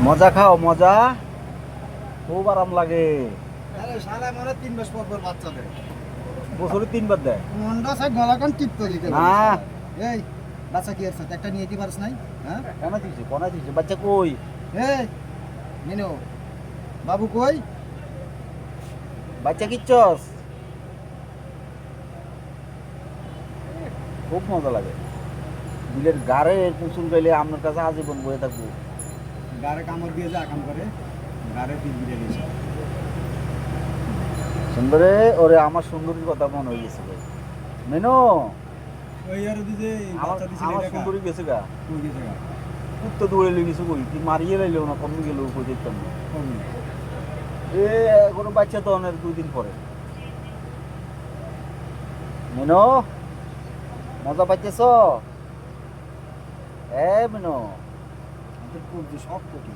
মজা খাও মজা, খুব আরাম লাগে। আরে শালা মনে 3 মাস পর পর বাচ্চা দেয়। বছরে 3 বার দেয়। মন্ডা সাই গলাকান টিপতে দিতে না। এই বাচ্চা কি আছে একটা নিয়ে দিতে পারছ নাই? হ্যাঁ কোনা দিছে বাচ্চা কই? এই মিনু বাবু কই? বাচ্চা কিচ্ছস, খুব মজা লাগে। বিলের গাড়ে কুসুম গাইলে আপনার কাছে আজীবন বয়ে থাকবো। গারে কামড় দিয়ে যা কাম করে গারে পিট দিয়ে দিয়েছে। সুন্দরে ওরে আমার সুন্দরীর কথা মনে হয়ে গেছে ভাই। মেনো ওই আর দিছে আমার বাচ্চা দিছে আমার দেখা সুন্দরী গেছে গা, কই গেছে গা তো দৌড়ে লই গেছে কই, তুই মারিয়ে লাইলেও না, কমে গেলেও কই দেখতাম না। কই এ কোনো বাচ্চা তো অনেক 2 দিন পরে। মেনো মজা পাইতেছ? এ মেনো আমাদের কোন যে শখ কোটি